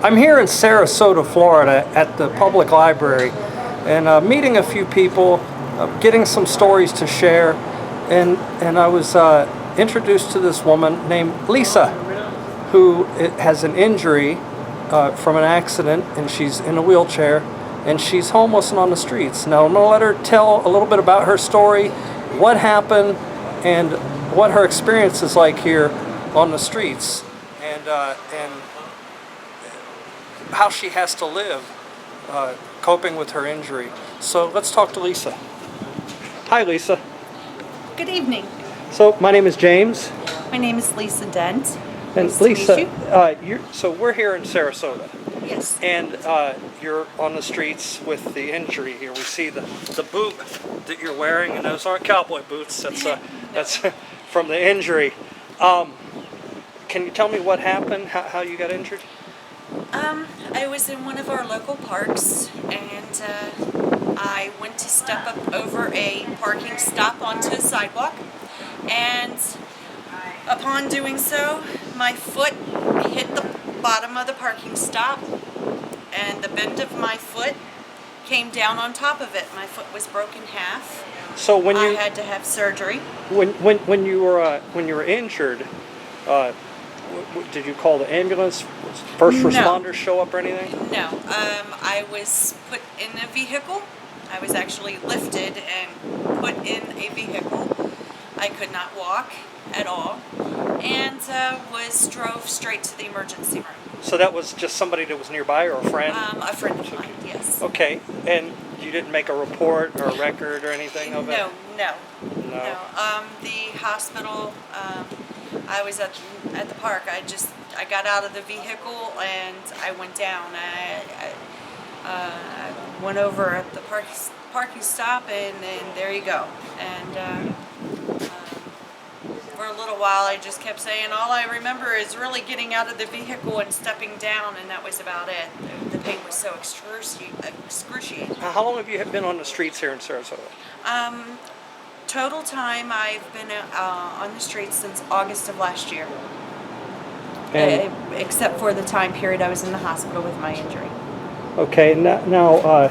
I'm here in Sarasota, Florida at the public library and meeting a few people, getting some stories to share, and I was introduced to this woman named Lisa who has an injury from an accident, and she's in a wheelchair and she's homeless and on the streets. Now I'm going to let her tell a little bit about her story, what happened, and what her experience is like here on the streets, and how she has to live coping with her injury. So let's talk to Lisa. Hi, Lisa. Good evening. So my name is James. My name is Lisa Dent. And nice Lisa, to meet you. so we're here in Sarasota. Yes. And you're on the streets with the injury here. We see the boot that you're wearing, and those aren't cowboy boots. That's No. that's from the injury. Can you tell me what happened? How you got injured? I was in one of our local parks, and I went to step up over a parking stop onto a sidewalk, and upon doing so, my foot hit the bottom of the parking stop, and the bend of my foot came down on top of it. My foot was broken in half. So when you I had to have surgery. when you were injured, did you call the ambulance? First responders show up or anything? No. I was put in a vehicle. I was actually lifted and put in a vehicle. I could not walk at all, and drove straight to the emergency room. So that was just somebody that was nearby, or a friend? A friend of mine, yes. Okay, and you didn't make a report or a record or anything of it? No. No. The hospital. I was at the park. I got out of the vehicle and I went down. I went over at the parking stop, and there you go. And for a little while, I just kept saying, all I remember is really getting out of the vehicle and stepping down, and that was about it. The pain was so excruciating. How long have you been on the streets here in Sarasota? Total time, I've been on the streets since August of last year. Except for the time period I was in the hospital with my injury. Okay, now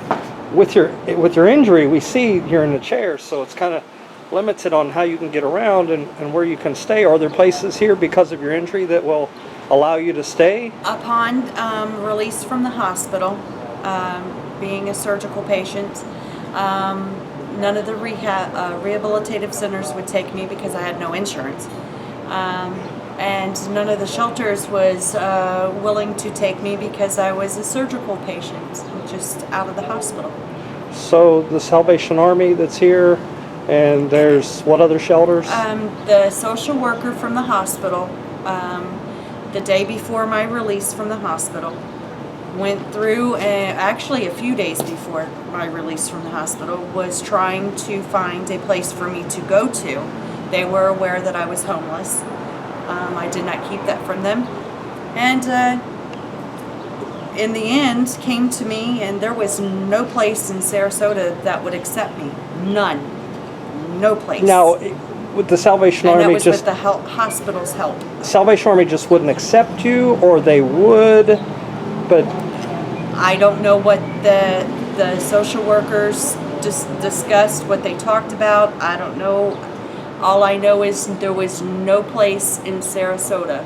with your injury, we see you're in a chair, so it's kind of limited on how you can get around and where you can stay. Are there places here because of your injury that will allow you to stay? Upon release from the hospital, being a surgical patient, none of the rehabilitative centers would take me because I had no insurance. And none of the shelters was willing to take me because I was a surgical patient, just out of the hospital. So the Salvation Army that's here, and there's what other shelters? The social worker from the hospital, the day before my release from the hospital, went through, actually a few days before my release from the hospital, was trying to find a place for me to go to. They were aware that I was homeless. I did not keep that from them. And in the end, came to me, and there was no place in Sarasota that would accept me. None. No place. Now, with the Salvation and Army, that was with the hospital's help. Salvation Army just wouldn't accept you, or they would, but I don't know what the social workers discussed, what they talked about. I don't know. All I know is there was no place in Sarasota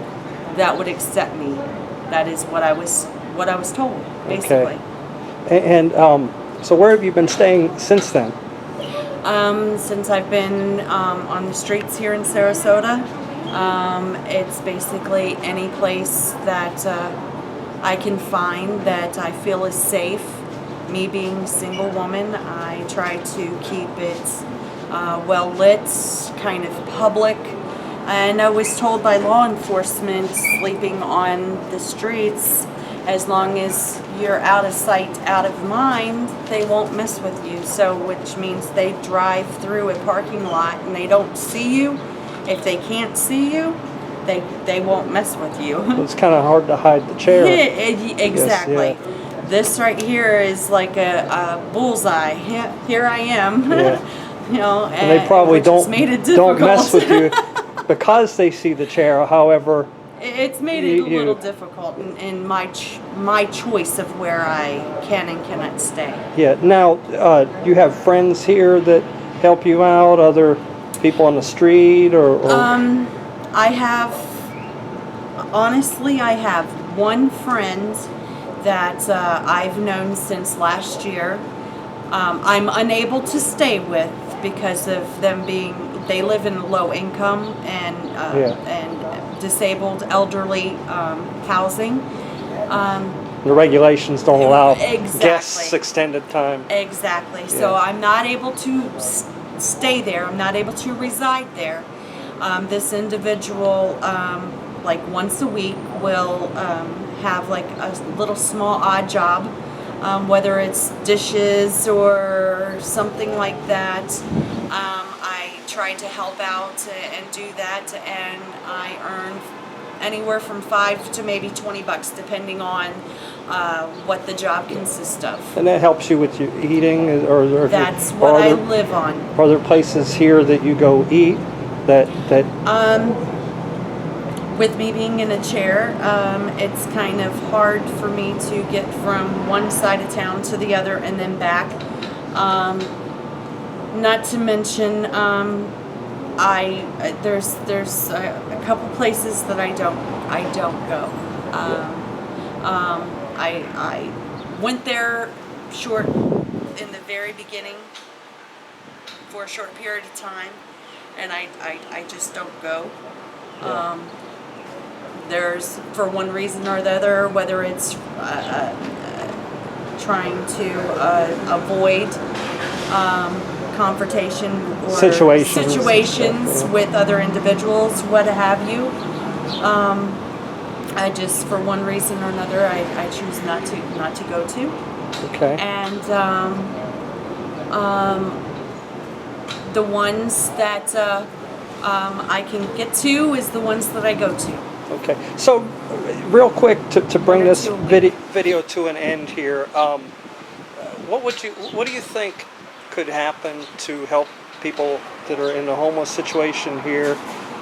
that would accept me. That is what I was told, basically. Okay. And so where have you been staying since then? Since I've been on the streets here in Sarasota, it's basically any place that I can find that I feel is safe. Me being a single woman, I try to keep it well lit, kind of public. And I was told by law enforcement, sleeping on the streets, as long as you're out of sight, out of mind, they won't mess with you. So, which means they drive through a parking lot and they don't see you. If they can't see you, they won't mess with you. It's kind of hard to hide the chair. Exactly. Yes, yeah. This right here is like a bullseye. Here I am. Yeah. You know, and they probably don't made it difficult. mess with you because they see the chair. However, It's made it a little difficult in my choice of where I can and cannot stay. Yeah. Now, you have friends here that help you out, other people on the street, or I have, honestly, I have one friend that I've known since last year. I'm unable to stay with because of them they live in low income and disabled elderly housing. the regulations don't allow Exactly. guests extended time. Exactly. Yeah. So I'm not able to stay there. I'm not able to reside there. This individual, like once a week, will have like a little small odd job, whether it's dishes or something like that. I try to help out and do that, and I earn anywhere from $5 to maybe $20, depending on what the job consists of. And that helps you with your eating, or That's what I live on. Are there places here that you go eat that? With me being in a chair, it's kind of hard for me to get from one side of town to the other and then back. Not to mention, there's a couple places that I don't go. I went there short in the very beginning for a short period of time, and I just don't go. There's, for one reason or the other, whether it's trying to avoid confrontation or situations with other individuals, what have you. I just, for one reason or another, I choose not to go to. Okay. And the ones that I can get to is the ones that I go to. Okay. So, real quick, to bring this video to an end here, what do you think could happen to help people that are in a homeless situation here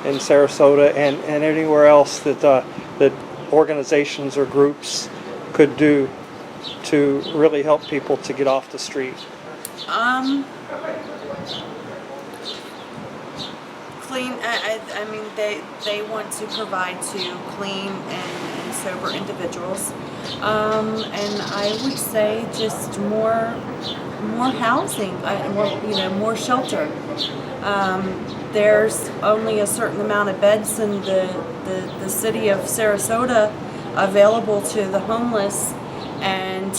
in Sarasota and anywhere else that organizations or groups could do to really help people to get off the street? Clean. I mean, they want to provide to clean and sober individuals, and I would say just more housing, more shelter. There's only a certain amount of beds in the city of Sarasota available to the homeless, and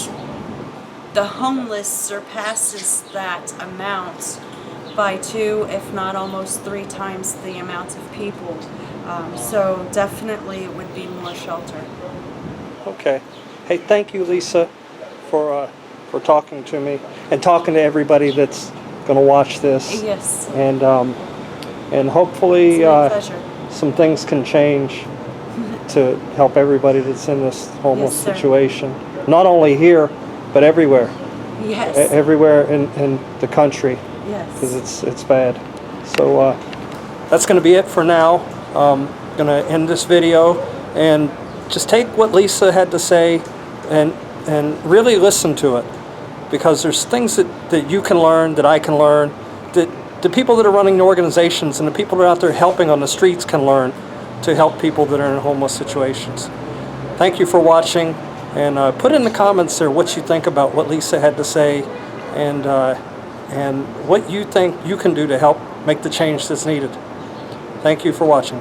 the homeless surpasses that amount by 2, if not almost 3 times the amount of people. So definitely it would be more shelter. Okay. Hey, thank you, Lisa, for talking to me and talking to everybody that's going to watch this. Yes. And hopefully some things can change to help everybody that's in this homeless situation. Not only here, but everywhere. Yes. Everywhere in the country. Yes. Because it's bad. So that's going to be it for now. Going to end this video and just take what Lisa had to say and really listen to it, because there's things that you can learn, that I can learn, that the people that are running the organizations and the people that are out there helping on the streets can learn to help people that are in homeless situations. Thank you for watching, and put in the comments there what you think about what Lisa had to say, and what you think you can do to help make the change that's needed. Thank you for watching.